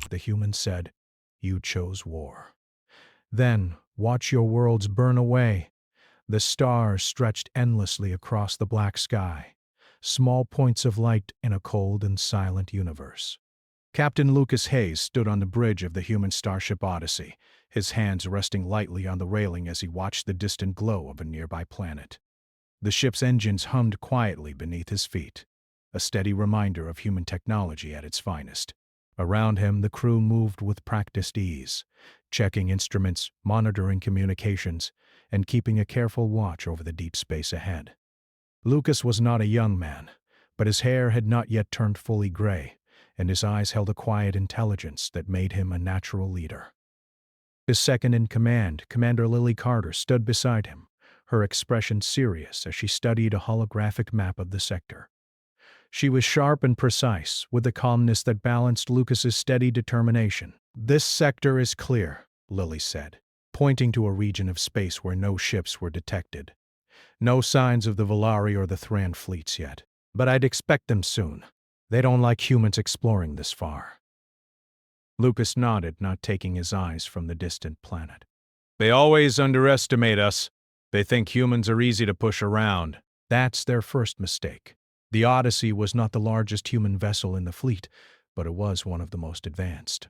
The human said, "You chose war. Then, watch your worlds burn away." The stars stretched endlessly across the black sky, small points of light in a cold and silent universe. Captain Lucas Hayes stood on the bridge of the human starship Odyssey, his hands resting lightly on the railing as he watched the distant glow of a nearby planet. The ship's engines hummed quietly beneath his feet, a steady reminder of human technology at its finest. Around him, the crew moved with practiced ease, checking instruments, monitoring communications, and keeping a careful watch over the deep space ahead. Lucas was not a young man, but his hair had not yet turned fully gray, and his eyes held a quiet intelligence that made him a natural leader. His second-in-command, Commander Lily Carter, stood beside him, her expression serious as she studied a holographic map of the sector. She was sharp and precise, with a calmness that balanced Lucas's steady determination. "This sector is clear," Lily said, pointing to a region of space where no ships were detected. "No signs of the Volari or the Thran fleets yet, but I'd expect them soon. They don't like humans exploring this far." Lucas nodded, not taking his eyes from the distant planet. "They always underestimate us. They think humans are easy to push around." "That's their first mistake. The Odyssey was not the largest human vessel in the fleet, but it was one of the most advanced.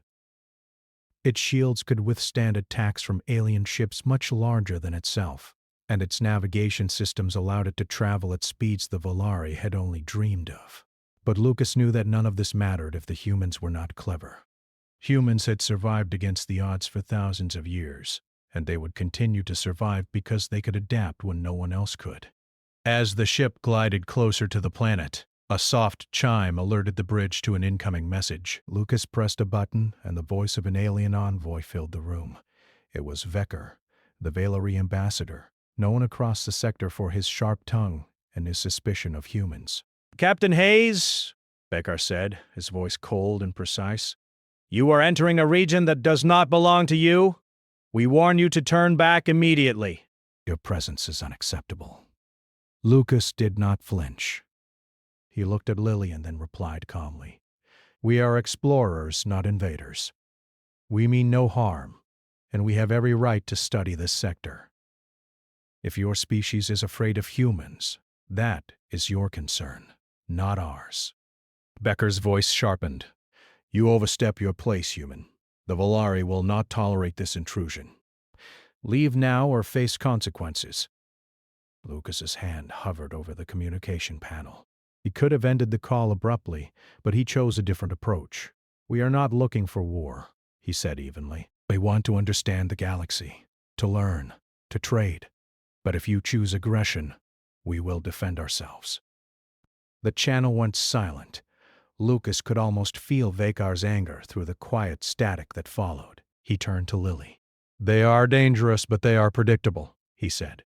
Its shields could withstand attacks from alien ships much larger than itself, and its navigation systems allowed it to travel at speeds the Volari had only dreamed of. But Lucas knew that none of this mattered if the humans were not clever. Humans had survived against the odds for thousands of years, and they would continue to survive because they could adapt when no one else could. As the ship glided closer to the planet, a soft chime alerted the bridge to an incoming message. Lucas pressed a button, and the voice of an alien envoy filled the room. It was Vecker, the Valari ambassador, known across the sector for his sharp tongue and his suspicion of humans. "Captain Hayes," Vecker said, his voice cold and precise, "you are entering a region that does not belong to you. We warn you to turn back immediately." "Your presence is unacceptable." Lucas did not flinch. He looked at Lily and then replied calmly, "We are explorers, not invaders. We mean no harm, and we have every right to study this sector. If your species is afraid of humans, that is your concern, not ours." Becker's voice sharpened. "You overstep your place, human. The Volari will not tolerate this intrusion. Leave now or face consequences." Lucas's hand hovered over the communication panel. He could have ended the call abruptly, but he chose a different approach. "We are not looking for war," he said evenly. "We want to understand the galaxy, to learn, to trade. But if you choose aggression, we will defend ourselves." The channel went silent. Lucas could almost feel Vekar's anger through the quiet static that followed. He turned to Lily. "They are dangerous, but they are predictable," he said.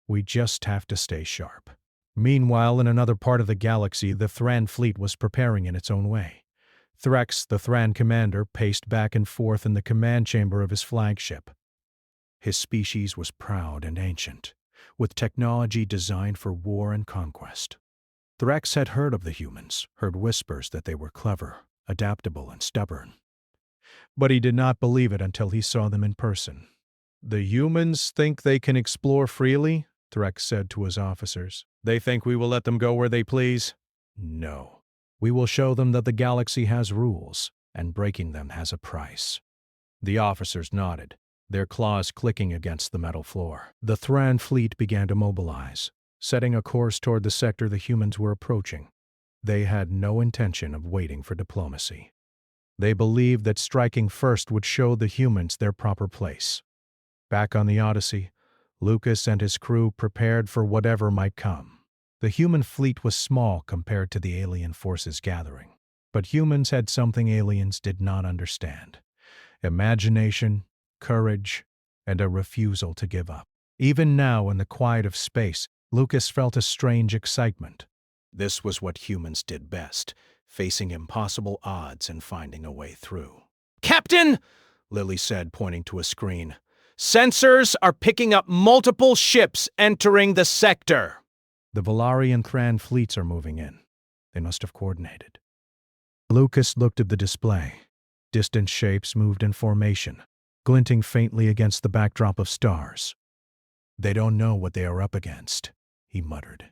"We just have to stay sharp." Meanwhile, in another part of the galaxy, the Thran fleet was preparing in its own way. Threx, the Thran commander, paced back and forth in the command chamber of his flagship. His species was proud and ancient, with technology designed for war and conquest. Threx had heard of the humans, heard whispers that they were clever, adaptable, and stubborn. But he did not believe it until he saw them in person. "The humans think they can explore freely?" Threx said to his officers. "They think we will let them go where they please?" "No. We will show them that the galaxy has rules, and breaking them has a price." The officers nodded, their claws clicking against the metal floor. The Thran fleet began to mobilize, setting a course toward the sector the humans were approaching. They had no intention of waiting for diplomacy. They believed that striking first would show the humans their proper place. Back on the Odyssey, Lucas and his crew prepared for whatever might come. The human fleet was small compared to the alien forces gathering, but humans had something aliens did not understand: imagination, courage, and a refusal to give up. Even now, in the quiet of space, Lucas felt a strange excitement. This was what humans did best, facing impossible odds and finding a way through. "Captain," Lily said, pointing to a screen, "sensors are picking up multiple ships entering the sector." "The Volari and Thran fleets are moving in. They must have coordinated." Lucas looked at the display. Distant shapes moved in formation, glinting faintly against the backdrop of stars. "They don't know what they are up against," he muttered.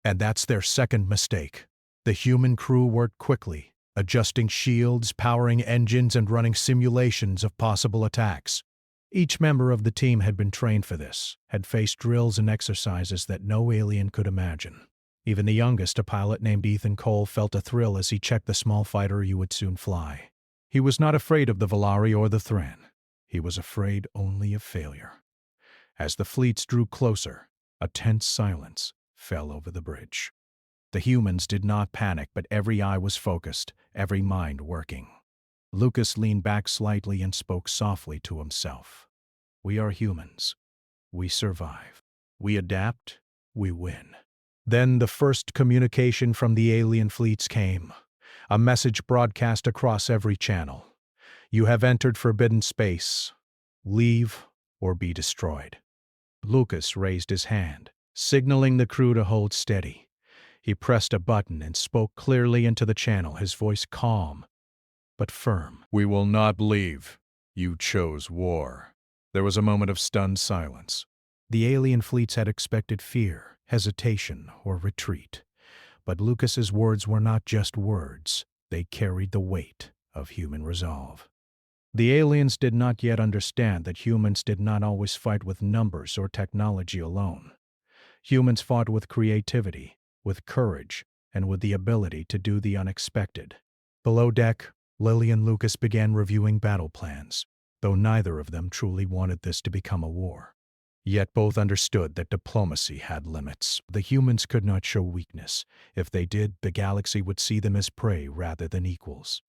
And that's their second mistake. The human crew worked quickly, adjusting shields, powering engines, and running simulations of possible attacks. Each member of the team had been trained for this, had faced drills and exercises that no alien could imagine. Even the youngest, a pilot named Ethan Cole, felt a thrill as he checked the small fighter he would soon fly. He was not afraid of the Volari or the Thran. He was afraid only of failure. As the fleets drew closer, a tense silence fell over the bridge. The humans did not panic, but every eye was focused, every mind working. Lucas leaned back slightly and spoke softly to himself. "We are humans. We survive. We adapt. We win." Then the first communication from the alien fleets came, a message broadcast across every channel. "You have entered forbidden space. Leave or be destroyed." Lucas raised his hand, signaling the crew to hold steady. He pressed a button and spoke clearly into the channel, his voice calm but firm. "We will not leave. You chose war." There was a moment of stunned silence. The alien fleets had expected fear, hesitation, or retreat. But Lucas's words were not just words. They carried the weight of human resolve. The aliens did not yet understand that humans did not always fight with numbers or technology alone. Humans fought with creativity, with courage, and with the ability to do the unexpected. Below deck, Lily and Lucas began reviewing battle plans, though neither of them truly wanted this to become a war. Yet both understood that diplomacy had limits. The humans could not show weakness. If they did, the galaxy would see them as prey rather than equals.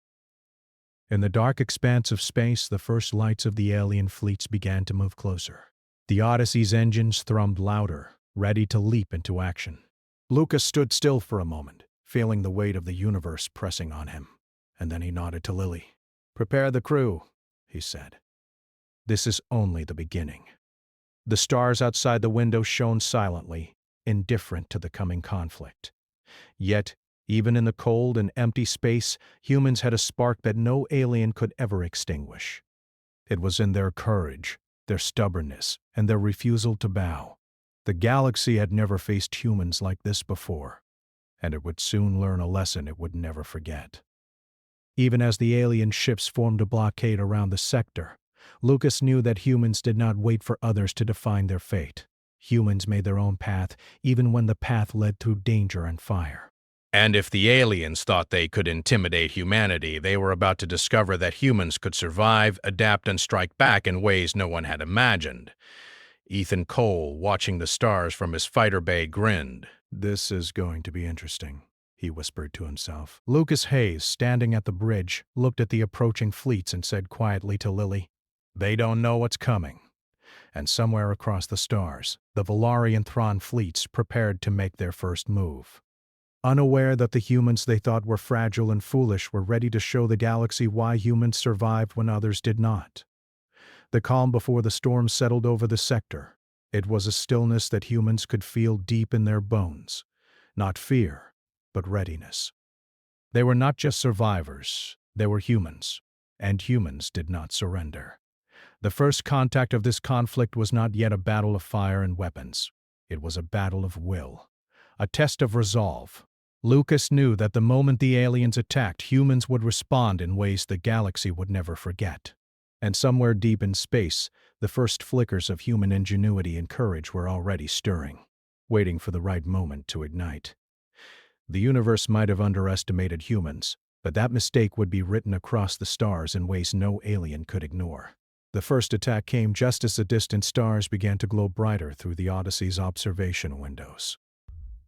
In the dark expanse of space, the first lights of the alien fleets began to move closer. The Odyssey's engines thrummed louder, ready to leap into action. Lucas stood still for a moment, feeling the weight of the universe pressing on him. And then he nodded to Lily. "Prepare the crew," he said. "This is only the beginning." The stars outside the window shone silently, indifferent to the coming conflict. Yet, even in the cold and empty space, humans had a spark that no alien could ever extinguish. It was in their courage, their stubbornness, and their refusal to bow. The galaxy had never faced humans like this before, and it would soon learn a lesson it would never forget. Even as the alien ships formed a blockade around the sector, Lucas knew that humans did not wait for others to define their fate. Humans made their own path, even when the path led through danger and fire. And if the aliens thought they could intimidate humanity, they were about to discover that humans could survive, adapt, and strike back in ways no one had imagined. Ethan Cole, watching the stars from his fighter bay, grinned. "This is going to be interesting," he whispered to himself. Lucas Hayes, standing at the bridge, looked at the approaching fleets and said quietly to Lily, "They don't know what's coming." And somewhere across the stars, the Volari and Thrawn fleets prepared to make their first move. Unaware that the humans they thought were fragile and foolish were ready to show the galaxy why humans survived when others did not. The calm before the storm settled over the sector. It was a stillness that humans could feel deep in their bones. Not fear, but readiness. They were not just survivors, they were humans, and humans did not surrender. The first contact of this conflict was not yet a battle of fire and weapons. It was a battle of will, a test of resolve. Lucas knew that the moment the aliens attacked, humans would respond in ways the galaxy would never forget. And somewhere deep in space, the first flickers of human ingenuity and courage were already stirring, waiting for the right moment to ignite. The universe might have underestimated humans, but that mistake would be written across the stars in ways no alien could ignore. The first attack came just as the distant stars began to glow brighter through the Odyssey's observation windows.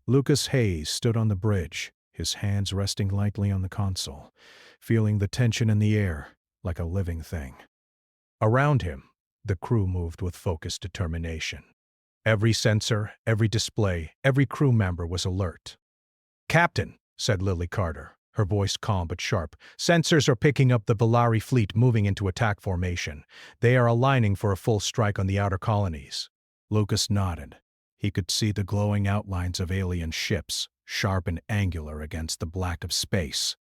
Lucas Hayes stood on the bridge, his hands resting lightly on the console, feeling the tension in the air like a living thing. Around him, the crew moved with focused determination. Every sensor, every display, every crew member was alert. "Captain," said Lily Carter, her voice calm but sharp, "sensors are picking up the Volari fleet moving into attack formation. They are aligning for a full strike on the outer colonies." Lucas nodded. He could see the glowing outlines of alien ships, sharp and angular against the black of space.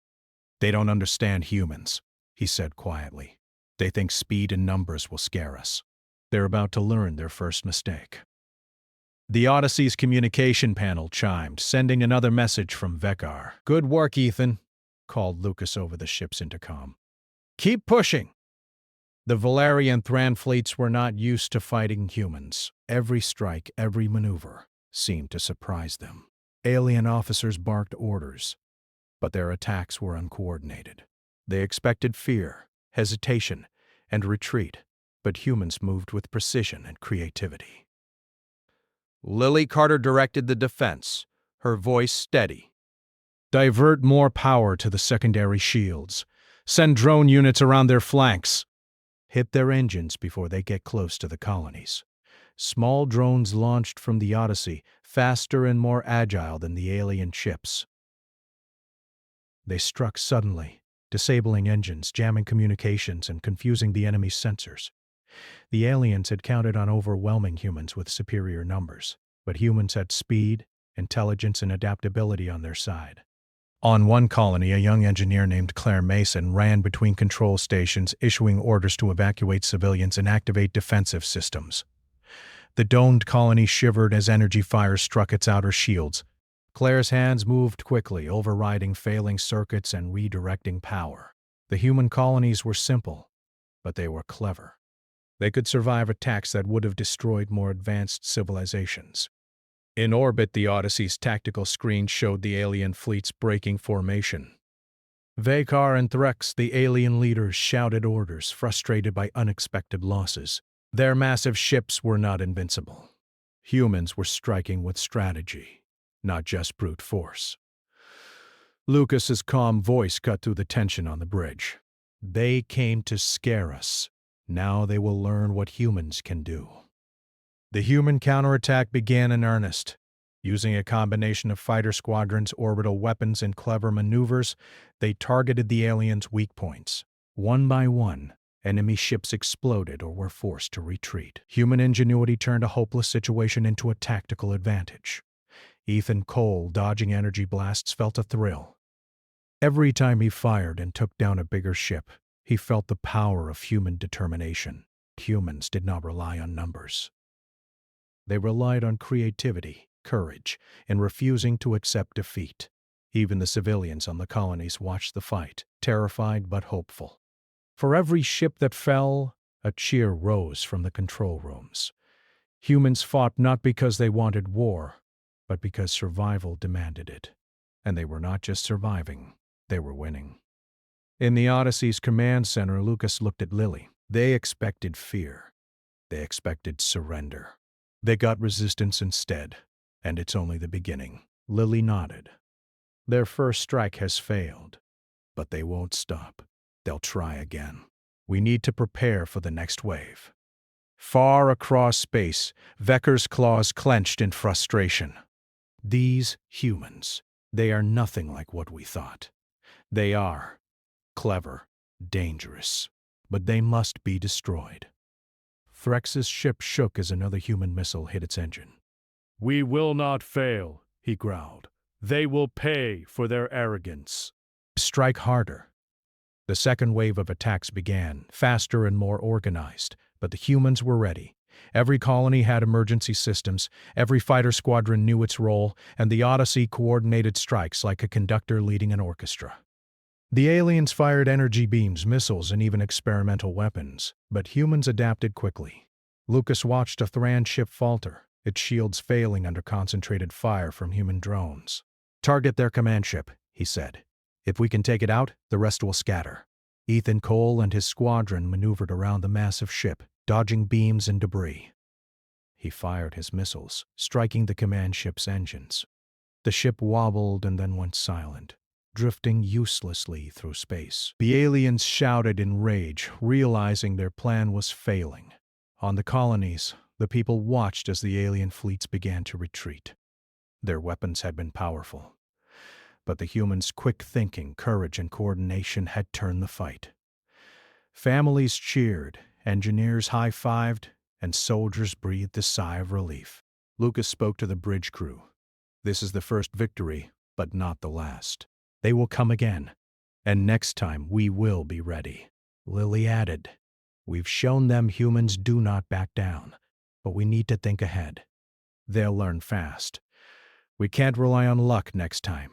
"They don't understand humans. he said quietly. They think speed and numbers will scare us. They're about to learn their first mistake. The Odyssey's communication panel chimed, sending another message from Vekar. "Good work, Ethan," called Lucas over the ship's intercom. "Keep pushing." The Valerian Thran fleets were not used to fighting humans. Every strike, every maneuver seemed to surprise them. Alien officers barked orders, but their attacks were uncoordinated. They expected fear, hesitation, and retreat, but humans moved with precision and creativity. Lily Carter directed the defense, her voice steady. "Divert more power to the secondary shields. Send drone units around their flanks. Hit their engines before they get close to the colonies." Small drones launched from the Odyssey, faster and more agile than the alien ships. They struck suddenly, disabling engines, jamming communications, and confusing the enemy's sensors. The aliens had counted on overwhelming humans with superior numbers, but humans had speed, intelligence, and adaptability on their side. On one colony, a young engineer named Claire Mason ran between control stations, issuing orders to evacuate civilians and activate defensive systems. The domed colony shivered as energy fire struck its outer shields. Claire's hands moved quickly, overriding failing circuits and redirecting power. The human colonies were simple, but they were clever. They could survive attacks that would have destroyed more advanced civilizations. In orbit, the Odyssey's tactical screen showed the alien fleets breaking formation. Vekar and Threx, the alien leaders, shouted orders, frustrated by unexpected losses. Their massive ships were not invincible. Humans were striking with strategy, not just brute force. Lucas's calm voice cut through the tension on the bridge. "They came to scare us. Now they will learn what humans can do." The human counterattack began in earnest. Using a combination of fighter squadrons, orbital weapons, and clever maneuvers, they targeted the aliens' weak points. One by one, enemy ships exploded or were forced to retreat. Human ingenuity turned a hopeless situation into a tactical advantage. Ethan Cole, dodging energy blasts, felt a thrill. Every time he fired and took down a bigger ship, he felt the power of human determination. Humans did not rely on numbers. They relied on creativity, courage, and refusing to accept defeat. Even the civilians on the colonies watched the fight, terrified but hopeful. For every ship that fell, a cheer rose from the control rooms. Humans fought not because they wanted war, but because survival demanded it. And they were not just surviving, they were winning. In the Odyssey's command center, Lucas looked at Lily. They expected fear. They expected surrender. They got resistance instead, and it's only the beginning. Lily nodded. Their first strike has failed, but they won't stop. They'll try again. We need to prepare for the next wave. Far across space, Vekar's claws clenched in frustration. These humans, they are nothing like what we thought. They are clever, dangerous, but they must be destroyed. Threx's ship shook as another human missile hit its engine. "We will not fail," he growled. "They will pay for their arrogance." Strike harder. The second wave of attacks began, faster and more organized, but the humans were ready. Every colony had emergency systems, every fighter squadron knew its role, and the Odyssey coordinated strikes like a conductor leading an orchestra. The aliens fired energy beams, missiles, and even experimental weapons, but humans adapted quickly. Lucas watched a Thran ship falter, its shields failing under concentrated fire from human drones. "Target their command ship," he said. "If we can take it out, the rest will scatter." Ethan Cole and his squadron maneuvered around the massive ship, dodging beams and debris. He fired his missiles, striking the command ship's engines. The ship wobbled and then went silent, drifting uselessly through space. The aliens shouted in rage, realizing their plan was failing. On the colonies, the people watched as the alien fleets began to retreat. Their weapons had been powerful, but the humans' quick thinking, courage, and coordination had turned the fight. Families cheered, engineers high-fived, and soldiers breathed a sigh of relief. Lucas spoke to the bridge crew. "This is the first victory, but not the last. They will come again. And next time we will be ready. Lily added, "We've shown them humans do not back down, but we need to think ahead. They'll learn fast. We can't rely on luck next time."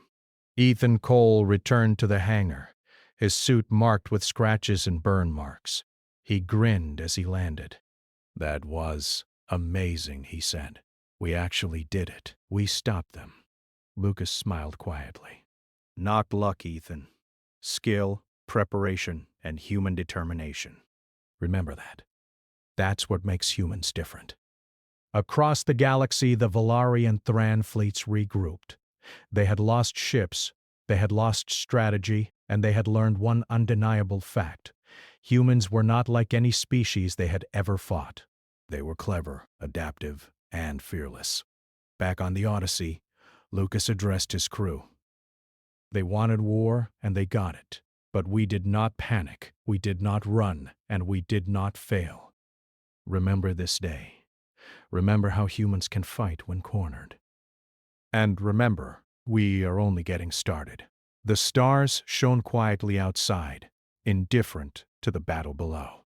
Ethan Cole returned to the hangar, his suit marked with scratches and burn marks. He grinned as he landed. "That was amazing," he said. "We actually did it. We stopped them." Lucas smiled quietly. "Not luck, Ethan. Skill, preparation, and human determination. Remember that. That's what makes humans different." Across the galaxy, the Valari and Thran fleets regrouped. They had lost ships, they had lost strategy, and they had learned one undeniable fact. Humans were not like any species they had ever fought. They were clever, adaptive, and fearless. Back on the Odyssey, Lucas addressed his crew. "They wanted war, and they got it. But we did not panic, we did not run, and we did not fail. Remember this day. Remember how humans can fight when cornered. And remember, we are only getting started." The stars shone quietly outside, indifferent to the battle below.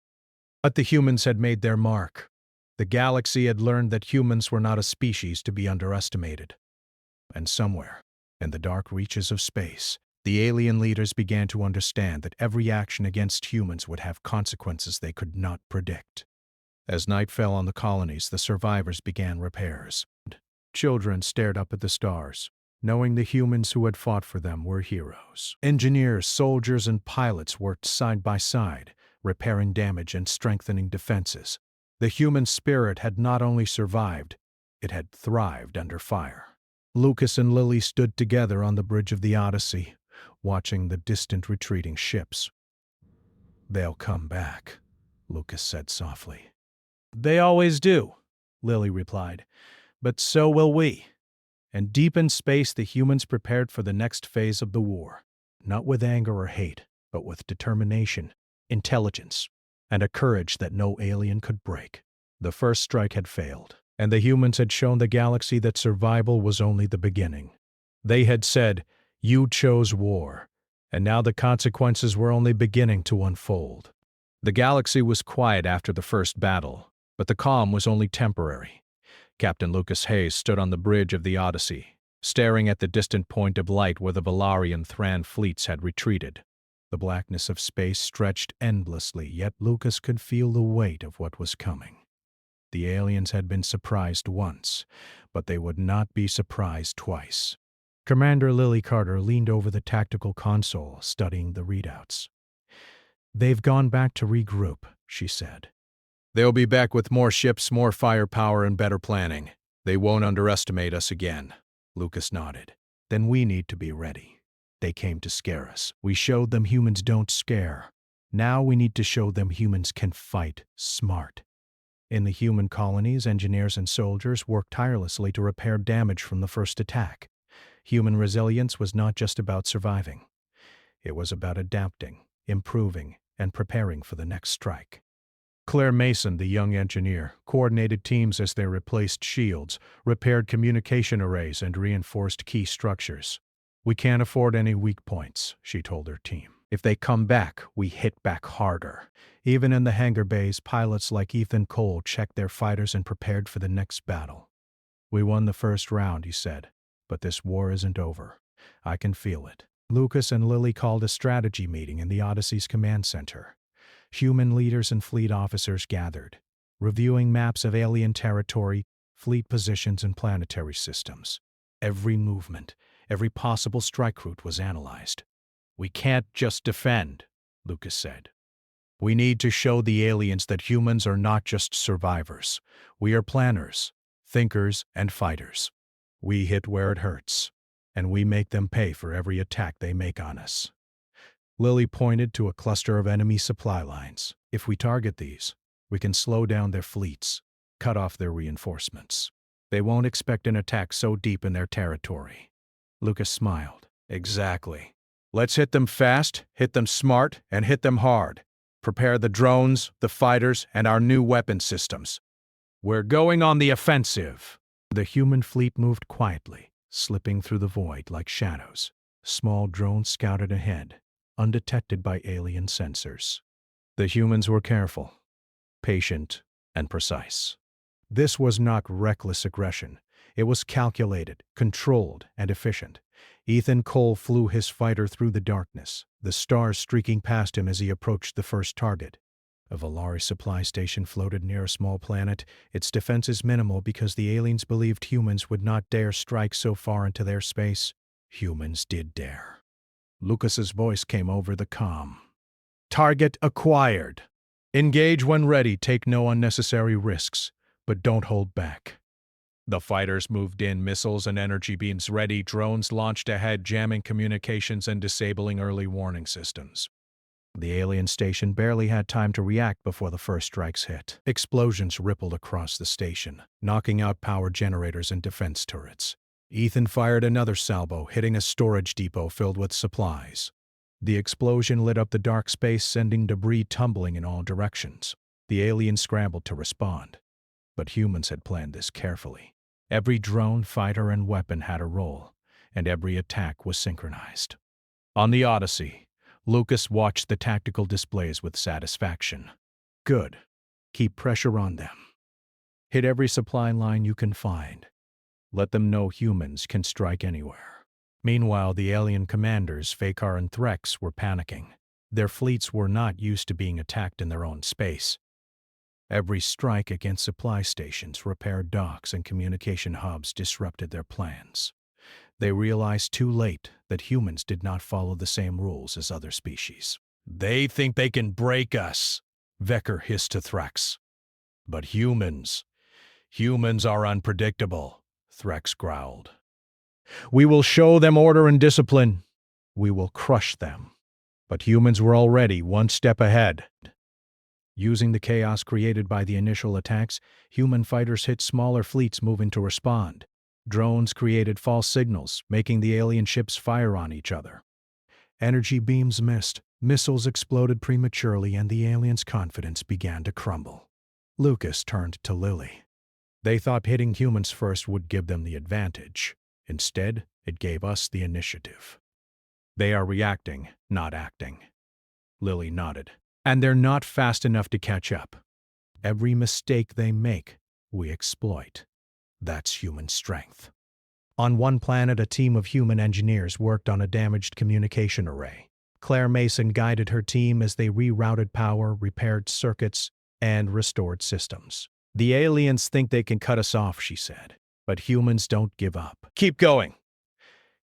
But the humans had made their mark. The galaxy had learned that humans were not a species to be underestimated. And somewhere, in the dark reaches of space, the alien leaders began to understand that every action against humans would have consequences they could not predict. As night fell on the colonies, the survivors began repairs. Children stared up at the stars, knowing the humans who had fought for them were heroes. Engineers, soldiers, and pilots worked side by side, repairing damage and strengthening defenses. The human spirit had not only survived, it had thrived under fire. Lucas and Lily stood together on the bridge of the Odyssey, watching the distant retreating ships. "They'll come back," Lucas said softly. "They always do," Lily replied. "But so will we." And deep in space, the humans prepared for the next phase of the war, not with anger or hate, but with determination, intelligence, and a courage that no alien could break. The first strike had failed, and the humans had shown the galaxy that survival was only the beginning. They had said, "You chose war," and now the consequences were only beginning to unfold. The galaxy was quiet after the first battle, but the calm was only temporary. Captain Lucas Hayes stood on the bridge of the Odyssey, staring at the distant point of light where the Valari and Thran fleets had retreated. The blackness of space stretched endlessly, yet Lucas could feel the weight of what was coming. The aliens had been surprised once, but they would not be surprised twice. Commander Lily Carter leaned over the tactical console, studying the readouts. "They've gone back to regroup," she said. "They'll be back with more ships, more firepower, and better planning. They won't underestimate us again." Lucas nodded. "Then we need to be ready. They came to scare us. We showed them humans don't scare. Now we need to show them humans can fight smart." In the human colonies, engineers and soldiers worked tirelessly to repair damage from the first attack. Human resilience was not just about surviving. It was about adapting, improving, and preparing for the next strike. Claire Mason, the young engineer, coordinated teams as they replaced shields, repaired communication arrays, and reinforced key structures. "We can't afford any weak points," she told her team. "If they come back, we hit back harder." Even in the hangar bays, pilots like Ethan Cole checked their fighters and prepared for the next battle. "We won the first round," he said, "but this war isn't over. I can feel it." Lucas and Lily called a strategy meeting in the Odyssey's command center. Human leaders and fleet officers gathered, reviewing maps of alien territory, fleet positions, and planetary systems. Every movement, every possible strike route was analyzed. "We can't just defend," Lucas said. "We need to show the aliens that humans are not just survivors. We are planners, thinkers, and fighters. We hit where it hurts, and we make them pay for every attack they make on us." Lily pointed to a cluster of enemy supply lines. "If we target these, we can slow down their fleets, cut off their reinforcements. They won't expect an attack so deep in their territory." Lucas smiled. "Exactly. Let's hit them fast, hit them smart, and hit them hard. Prepare the drones, the fighters, and our new weapon systems. We're going on the offensive." The human fleet moved quietly, slipping through the void like shadows. Small drones scouted ahead, undetected by alien sensors. The humans were careful, patient, and precise. This was not reckless aggression. It was calculated, controlled, and efficient. Ethan Cole flew his fighter through the darkness, the stars streaking past him as he approached the first target. A Valari supply station floated near a small planet, its defenses minimal because the aliens believed humans would not dare strike so far into their space. Humans did dare. Lucas's voice came over the comm. Target acquired. Engage when ready, take no unnecessary risks, but don't hold back. The fighters moved in, missiles and energy beams ready, drones launched ahead, jamming communications and disabling early warning systems. The alien station barely had time to react before the first strikes hit. Explosions rippled across the station, knocking out power generators and defense turrets. Ethan fired another salvo, hitting a storage depot filled with supplies. The explosion lit up the dark space, sending debris tumbling in all directions. The aliens scrambled to respond. But humans had planned this carefully. Every drone, fighter, and weapon had a role, and every attack was synchronized. On the Odyssey, Lucas watched the tactical displays with satisfaction. Good. Keep pressure on them. Hit every supply line you can find. Let them know humans can strike anywhere. Meanwhile, the alien commanders, Fakar and Threx, were panicking. Their fleets were not used to being attacked in their own space. Every strike against supply stations, repair docks, and communication hubs disrupted their plans. They realized too late that humans did not follow the same rules as other species. They think they can break us, Vecker hissed to Threx. But humans are unpredictable, Threx growled. We will show them order and discipline. We will crush them. But humans were already one step ahead. Using the chaos created by the initial attacks, human fighters hit smaller fleets moving to respond. Drones created false signals, making the alien ships fire on each other. Energy beams missed, missiles exploded prematurely, and the aliens' confidence began to crumble. Lucas turned to Lily. They thought hitting humans first would give them the advantage. Instead, it gave us the initiative. They are reacting, not acting. Lily nodded. And they're not fast enough to catch up. Every mistake they make, we exploit. That's human strength. On one planet, a team of human engineers worked on a damaged communication array. Claire Mason guided her team as they rerouted power, repaired circuits, and restored systems. The aliens think they can cut us off, she said. But humans don't give up. Keep going.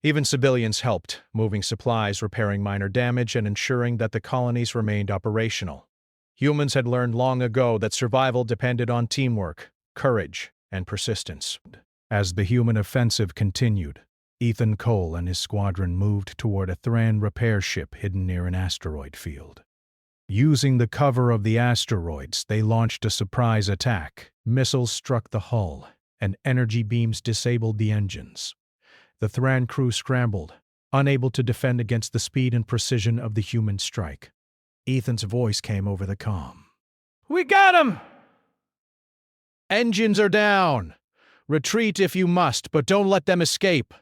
Even civilians helped, moving supplies, repairing minor damage, and ensuring that the colonies remained operational. Humans had learned long ago that survival depended on teamwork, courage, and persistence. As the human offensive continued, Ethan Cole and his squadron moved toward a Thran repair ship hidden near an asteroid field. Using the cover of the asteroids, they launched a surprise attack. Missiles struck the hull, and energy beams disabled the engines. The Thran crew scrambled, unable to defend against the speed and precision of the human strike. Ethan's voice came over the comm. We got him! Engines are down! Retreat if you must, but don't let them escape!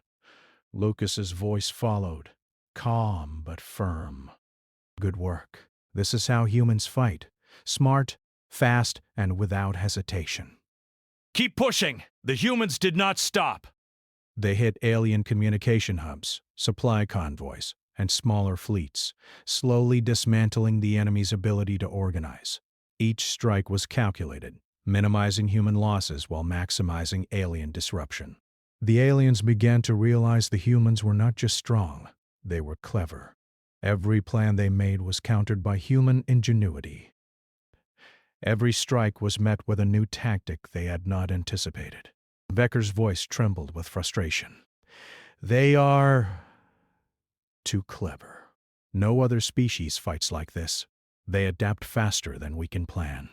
Lucas's voice followed, calm but firm. Good work. This is how humans fight. Smart, fast, and without hesitation. Keep pushing! The humans did not stop! They hit alien communication hubs, supply convoys, and smaller fleets, slowly dismantling the enemy's ability to organize. Each strike was calculated, minimizing human losses while maximizing alien disruption. The aliens began to realize the humans were not just strong, they were clever. Every plan they made was countered by human ingenuity. Every strike was met with a new tactic they had not anticipated. Vecker's voice trembled with frustration. They are too clever. No other species fights like this. They adapt faster than we can plan.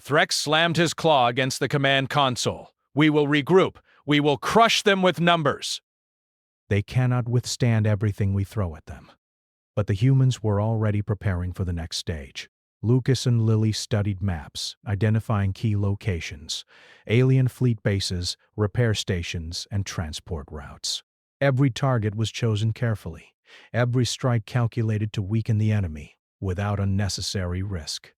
Threx slammed his claw against the command console. We will regroup. We will crush them with numbers. They cannot withstand everything we throw at them. But the humans were already preparing for the next stage. Lucas and Lily studied maps, identifying key locations, alien fleet bases, repair stations, and transport routes. Every target was chosen carefully, every strike calculated to weaken the enemy without unnecessary risk.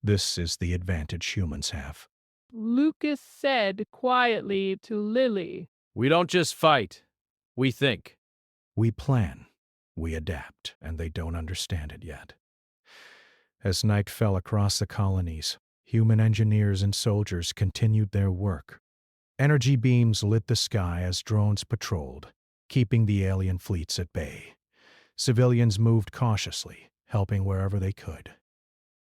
This is the advantage humans have. Lucas said quietly to Lily. We don't just fight, we think. We plan, we adapt, and they don't understand it yet. As night fell across the colonies, human engineers and soldiers continued their work. Energy beams lit the sky as drones patrolled, keeping the alien fleets at bay. Civilians moved cautiously, helping wherever they could.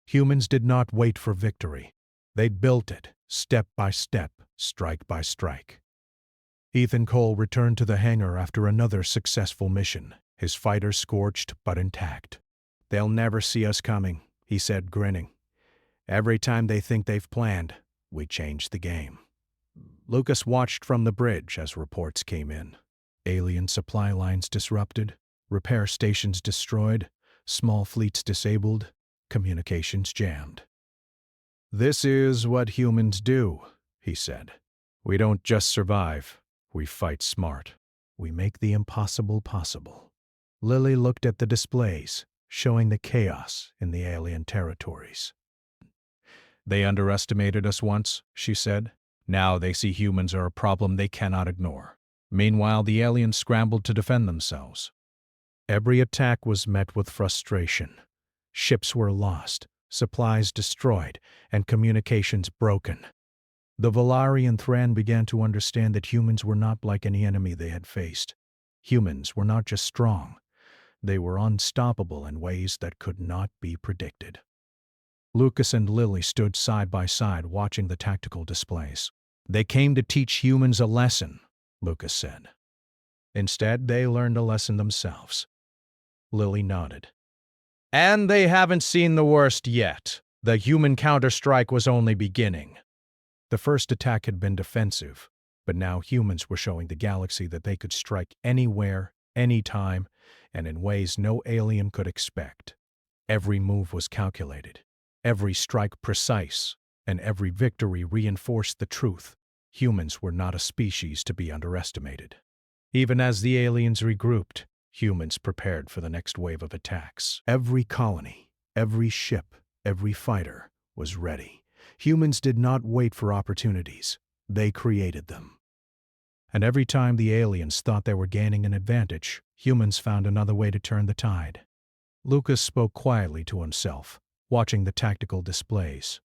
Humans did not wait for victory. They built it, step by step, strike by strike. Ethan Cole returned to the hangar after another successful mission, his fighter scorched but intact. "They'll never see us coming," he said, grinning. "Every time they think they've planned, we change the game." Lucas watched from the bridge as reports came in. Alien supply lines disrupted, repair stations destroyed, small fleets disabled, communications jammed. "This is what humans do," he said. "We don't just survive, we fight smart. We make the impossible possible." Lily looked at the displays, showing the chaos in the alien territories. "They underestimated us once," she said. "Now they see humans are a problem they cannot ignore." Meanwhile, the aliens scrambled to defend themselves. Every attack was met with frustration. Ships were lost, supplies destroyed, and communications broken. The Valari and Thran began to understand that humans were not like any enemy they had faced. Humans were not just strong, they were unstoppable in ways that could not be predicted. Lucas and Lily stood side by side watching the tactical displays. "They came to teach humans a lesson," Lucas said. "Instead, they learned a lesson themselves." Lily nodded. "And they haven't seen the worst yet. The human counterstrike was only beginning." The first attack had been defensive, but now humans were showing the galaxy that they could strike anywhere, anytime, and in ways no alien could expect. Every move was calculated, every strike precise, and every victory reinforced the truth. Humans were not a species to be underestimated. Even as the aliens regrouped, humans prepared for the next wave of attacks. Every colony, every ship, every fighter was ready. Humans did not wait for opportunities. They created them. And every time the aliens thought they were gaining an advantage, humans found another way to turn the tide. Lucas spoke quietly to himself, watching the tactical displays.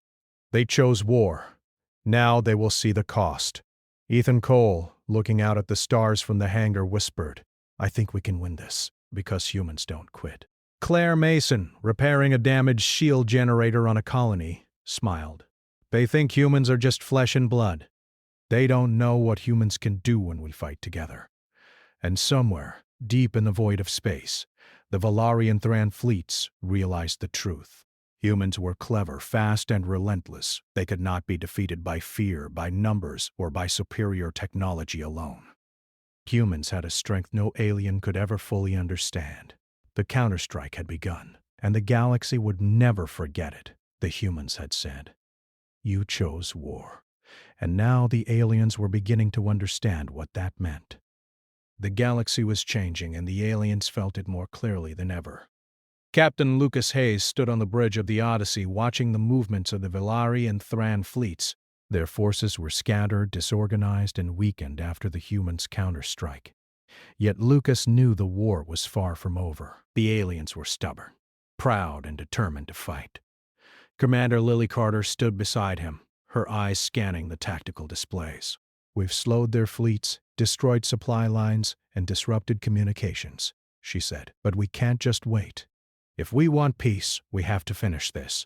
"They chose war. Now they will see the cost." Ethan Cole, looking out at the stars from the hangar, whispered, "I think we can win this, because humans don't quit." Claire Mason, repairing a damaged shield generator on a colony, smiled. "They think humans are just flesh and blood. They don't know what humans can do when we fight together." And somewhere, deep in the void of space, the Valari and Thran fleets realized the truth. Humans were clever, fast, and relentless. They could not be defeated by fear, by numbers, or by superior technology alone. Humans had a strength no alien could ever fully understand. The counterstrike had begun, and the galaxy would never forget it, the humans had said. You chose war. And now the aliens were beginning to understand what that meant. The galaxy was changing, and the aliens felt it more clearly than ever. Captain Lucas Hayes stood on the bridge of the Odyssey watching the movements of the Valari and Thran fleets. Their forces were scattered, disorganized, and weakened after the humans' counterstrike. Yet Lucas knew the war was far from over. The aliens were stubborn, proud, and determined to fight. Commander Lily Carter stood beside him, her eyes scanning the tactical displays. "We've slowed their fleets, destroyed supply lines, and disrupted communications," she said. "But we can't just wait. If we want peace, we have to finish this.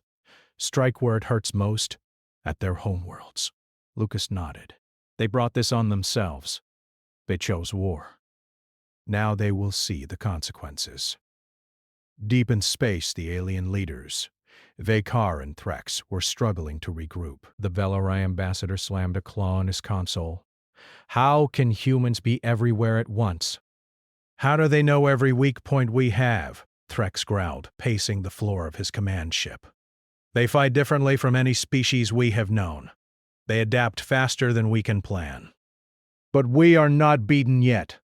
Strike where it hurts most, at their homeworlds." Lucas nodded. They brought this on themselves. They chose war. Now they will see the consequences. Deep in space, the alien leaders, Vakar and Threx, were struggling to regroup. The Valari ambassador slammed a claw on his console. "How can humans be everywhere at once? How do they know every weak point we have?" Threx growled, pacing the floor of his command ship. "They fight differently from any species we have known. They adapt faster than we can plan. But we are not beaten yet.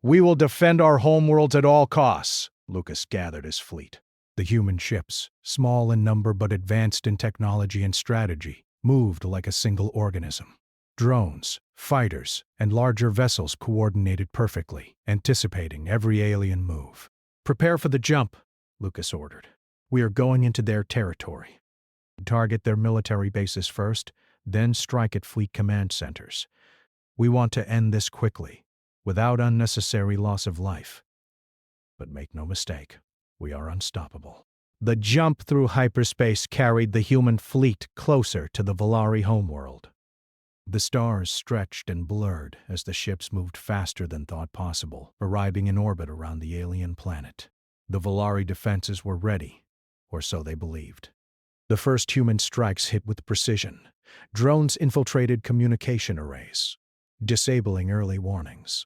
We will defend our homeworlds at all costs. Lucas gathered his fleet. The human ships, small in number but advanced in technology and strategy, moved like a single organism. Drones, fighters, and larger vessels coordinated perfectly, anticipating every alien move. Prepare for the jump, Lucas ordered. We are going into their territory. Target their military bases first, then strike at fleet command centers. We want to end this quickly, without unnecessary loss of life. But make no mistake, we are unstoppable. The jump through hyperspace carried the human fleet closer to the Volari homeworld. The stars stretched and blurred as the ships moved faster than thought possible, arriving in orbit around the alien planet. The Volari defenses were ready, or so they believed. The first human strikes hit with precision. Drones infiltrated communication arrays, disabling early warnings.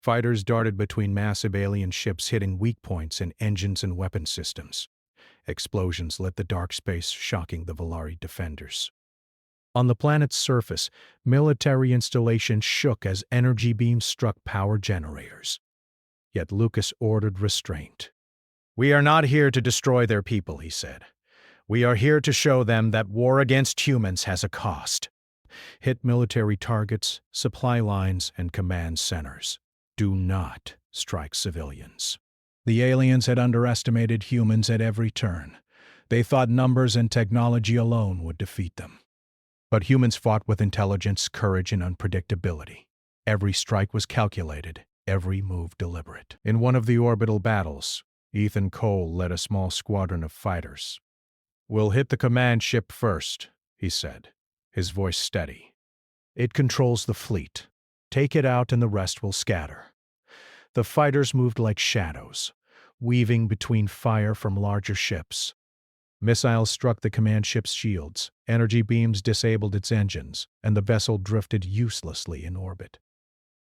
Fighters darted between massive alien ships, hitting weak points in engines and weapon systems. Explosions lit the dark space, shocking the Volari defenders. On the planet's surface, military installations shook as energy beams struck power generators. Yet Lucas ordered restraint. "We are not here to destroy their people," he said. "We are here to show them that war against humans has a cost. Hit military targets, supply lines, and command centers. Do not strike civilians." The aliens had underestimated humans at every turn. They thought numbers and technology alone would defeat them. But humans fought with intelligence, courage, and unpredictability. Every strike was calculated, every move deliberate. In one of the orbital battles, Ethan Cole led a small squadron of fighters. "We'll hit the command ship first," he said, his voice steady. "It controls the fleet. Take it out and the rest will scatter." The fighters moved like shadows, weaving between fire from larger ships. Missiles struck the command ship's shields, energy beams disabled its engines, and the vessel drifted uselessly in orbit.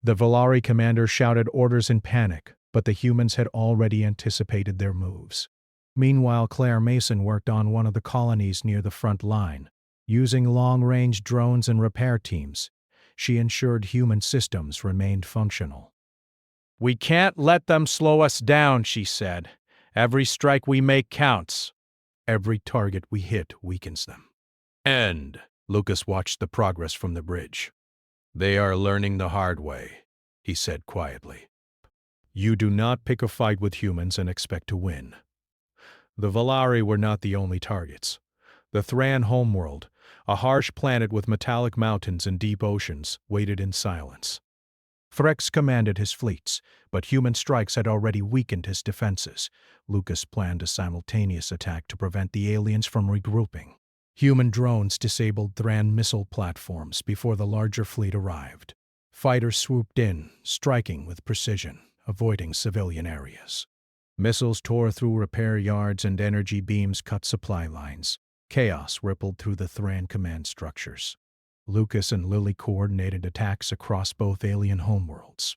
The Volari commander shouted orders in panic, but the humans had already anticipated their moves. Meanwhile, Claire Mason worked on one of the colonies near the front line. Using long-range drones and repair teams, she ensured human systems remained functional. "We can't let them slow us down," she said. "Every strike we make counts. Every target we hit weakens them." And Lucas watched the progress from the bridge. "They are learning the hard way," he said quietly. "You do not pick a fight with humans and expect to win." The Volari were not the only targets. The Thran homeworld, a harsh planet with metallic mountains and deep oceans, waited in silence. Threx commanded his fleets, but human strikes had already weakened his defenses. Lucas planned a simultaneous attack to prevent the aliens from regrouping. Human drones disabled Thran missile platforms before the larger fleet arrived. Fighters swooped in, striking with precision, avoiding civilian areas. Missiles tore through repair yards and energy beams cut supply lines. Chaos rippled through the Thran command structures. Lucas and Lily coordinated attacks across both alien homeworlds.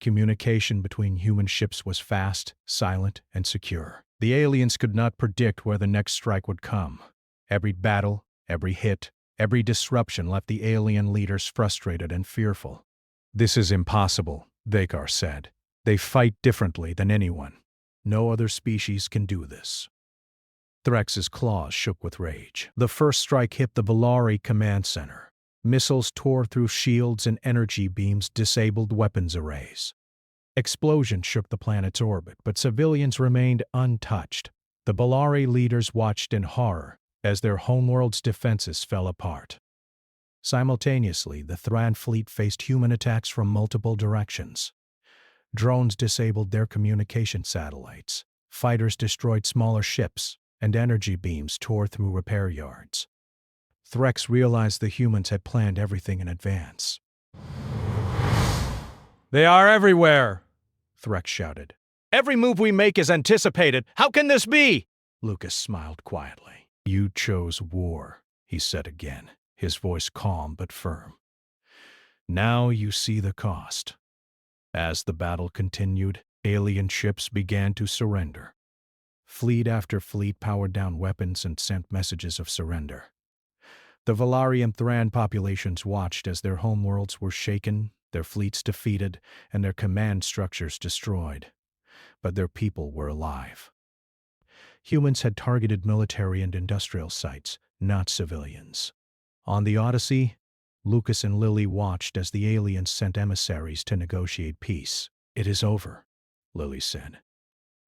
Communication between human ships was fast, silent, and secure. The aliens could not predict where the next strike would come. Every battle, every hit, every disruption left the alien leaders frustrated and fearful. "This is impossible," Vakar said. "They fight differently than anyone. No other species can do this." Threx's claws shook with rage. The first strike hit the Volari command center. Missiles tore through shields and energy beams disabled weapons arrays. Explosions shook the planet's orbit, but civilians remained untouched. The Volari leaders watched in horror as their homeworld's defenses fell apart. Simultaneously, the Thran fleet faced human attacks from multiple directions. Drones disabled their communication satellites. Fighters destroyed smaller ships, and energy beams tore through repair yards. Threx realized the humans had planned everything in advance. They are everywhere, Threx shouted. "Every move we make is anticipated. How can this be?" Lucas smiled quietly. "You chose war," he said again, his voice calm but firm. "Now you see the cost." As the battle continued, alien ships began to surrender. Fleet after fleet powered down weapons and sent messages of surrender. The Volari and Thran populations watched as their homeworlds were shaken, their fleets defeated, and their command structures destroyed. But their people were alive. Humans had targeted military and industrial sites, not civilians. On the Odyssey, Lucas and Lily watched as the aliens sent emissaries to negotiate peace. "It is over," Lily said.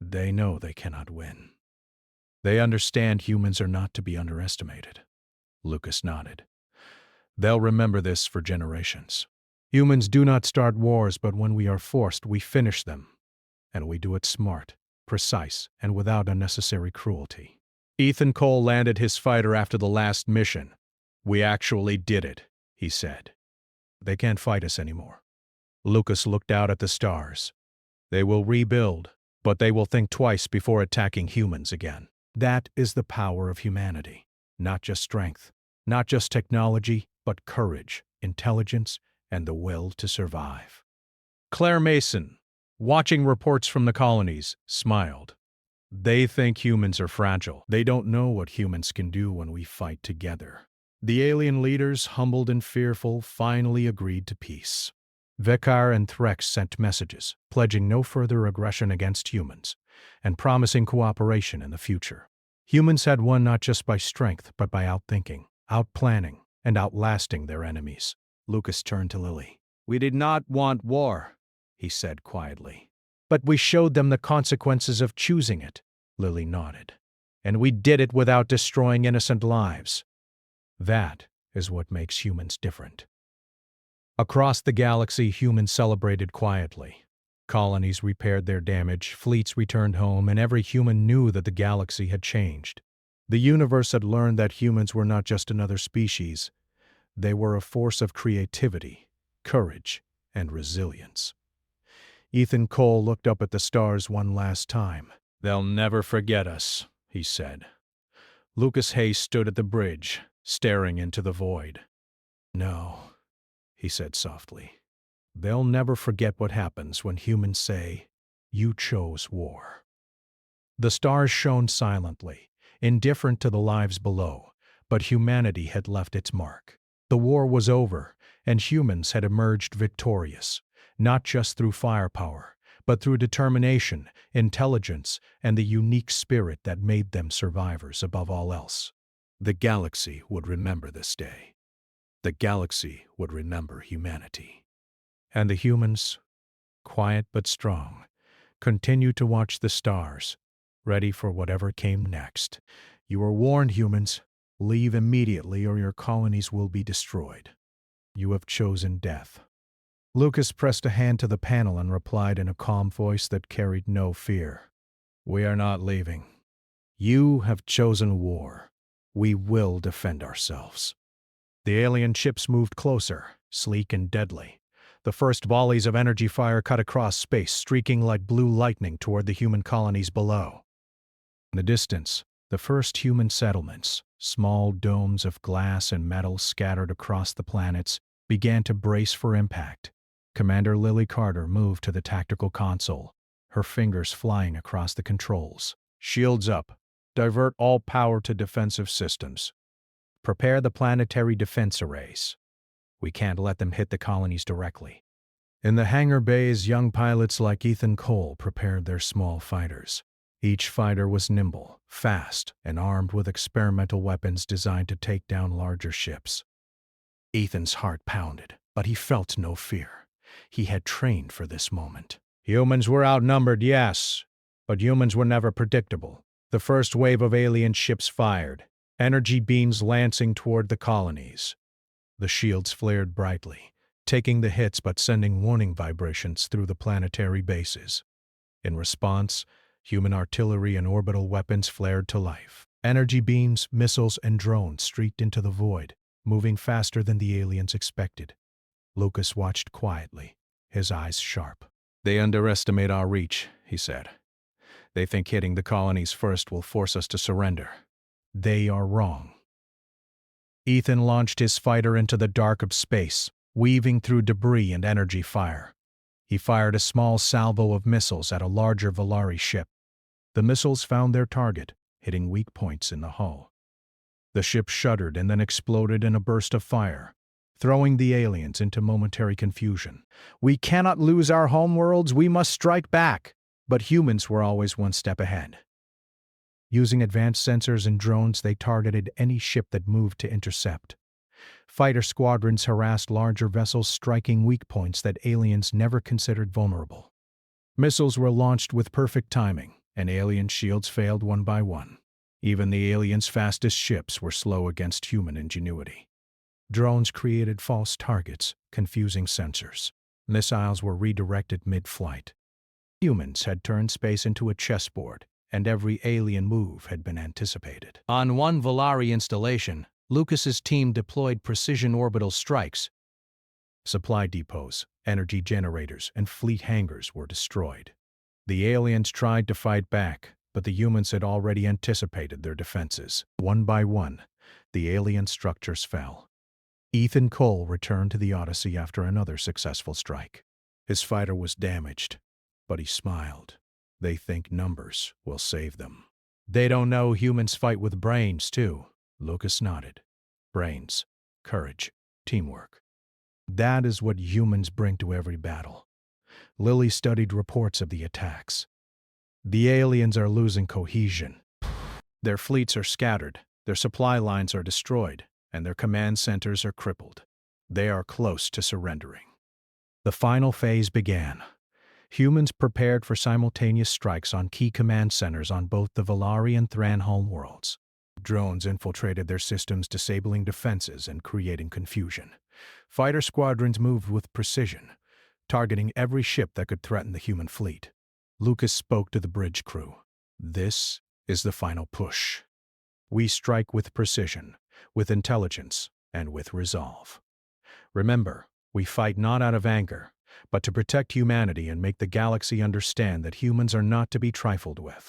"They know they cannot win." "They understand humans are not to be underestimated," Lucas nodded. "They'll remember this for generations. Humans do not start wars, but when we are forced, we finish them. And we do it smart, precise, and without unnecessary cruelty." Ethan Cole landed his fighter after the last mission. "We actually did it," he said. "They can't fight us anymore." Lucas looked out at the stars. "They will rebuild, but they will think twice before attacking humans again." That is the power of humanity. Not just strength, not just technology, but courage, intelligence, and the will to survive. Claire Mason, watching reports from the colonies, smiled. "They think humans are fragile. They don't know what humans can do when we fight together." The alien leaders, humbled and fearful, finally agreed to peace. Vekar and Threx sent messages, pledging no further aggression against humans, and promising cooperation in the future. Humans had won not just by strength, but by outthinking, outplanning, and outlasting their enemies. Lucas turned to Lily. "We did not want war," he said quietly. "But we showed them the consequences of choosing it," Lily nodded. "And we did it without destroying innocent lives. That is what makes humans different." Across the galaxy, humans celebrated quietly. Colonies repaired their damage, fleets returned home, and every human knew that the galaxy had changed. The universe had learned that humans were not just another species. They were a force of creativity, courage, and resilience. Ethan Cole looked up at the stars one last time. "They'll never forget us," he said. Lucas Hayes stood at the bridge, staring into the void. "No," he said softly. "They'll never forget what happens when humans say, 'You chose war.'" The stars shone silently, indifferent to the lives below, but humanity had left its mark. The war was over, and humans had emerged victorious, not just through firepower, but through determination, intelligence, and the unique spirit that made them survivors above all else. The galaxy would remember this day. The galaxy would remember humanity. And the humans, quiet but strong, continued to watch the stars, ready for whatever came next. "You are warned, humans. Leave immediately or your colonies will be destroyed. You have chosen death." Lucas pressed a hand to the panel and replied in a calm voice that carried no fear. "We are not leaving. You have chosen war. We will defend ourselves." The alien ships moved closer, sleek and deadly. The first volleys of energy fire cut across space, streaking like blue lightning toward the human colonies below. In the distance, the first human settlements, small domes of glass and metal scattered across the planets, began to brace for impact. Commander Lily Carter moved to the tactical console, her fingers flying across the controls. "Shields up. Divert all power to defensive systems. Prepare the planetary defense arrays. We can't let them hit the colonies directly." In the hangar bays, young pilots like Ethan Cole prepared their small fighters. Each fighter was nimble, fast, and armed with experimental weapons designed to take down larger ships. Ethan's heart pounded, but he felt no fear. He had trained for this moment. Humans were outnumbered, yes, but humans were never predictable. The first wave of alien ships fired, energy beams lancing toward the colonies. The shields flared brightly, taking the hits but sending warning vibrations through the planetary bases. In response, human artillery and orbital weapons flared to life. Energy beams, missiles, and drones streaked into the void, moving faster than the aliens expected. Lucas watched quietly, his eyes sharp. "They underestimate our reach," he said. "They think hitting the colonies first will force us to surrender. They are wrong." Ethan launched his fighter into the dark of space, weaving through debris and energy fire. He fired a small salvo of missiles at a larger Valari ship. The missiles found their target, hitting weak points in the hull. The ship shuddered and then exploded in a burst of fire. throwing the aliens into momentary confusion. We cannot lose our homeworlds, we must strike back. But humans were always one step ahead. Using advanced sensors and drones, they targeted any ship that moved to intercept. Fighter squadrons harassed larger vessels, striking weak points that aliens never considered vulnerable. Missiles were launched with perfect timing, and alien shields failed one by one. Even the aliens' fastest ships were slow against human ingenuity. Drones created false targets, confusing sensors. Missiles were redirected mid-flight. Humans had turned space into a chessboard, and every alien move had been anticipated. On one Volari installation, Lucas's team deployed precision orbital strikes. Supply depots, energy generators, and fleet hangars were destroyed. The aliens tried to fight back, but the humans had already anticipated their defenses. One by one, the alien structures fell. Ethan Cole returned to the Odyssey after another successful strike. His fighter was damaged, but he smiled. They think numbers will save them. They don't know humans fight with brains, too. Lucas nodded. Brains, courage, teamwork. That is what humans bring to every battle. Lily studied reports of the attacks. The aliens are losing cohesion. Their fleets are scattered, their supply lines are destroyed, and their command centers are crippled. They are close to surrendering. The final phase began. Humans prepared for simultaneous strikes on key command centers on both the Volari and Thran homeworlds. Drones infiltrated their systems, disabling defenses and creating confusion. Fighter squadrons moved with precision, targeting every ship that could threaten the human fleet. Lucas spoke to the bridge crew. This is the final push. We strike with precision, with intelligence, and with resolve. Remember, we fight not out of anger, but to protect humanity and make the galaxy understand that humans are not to be trifled with.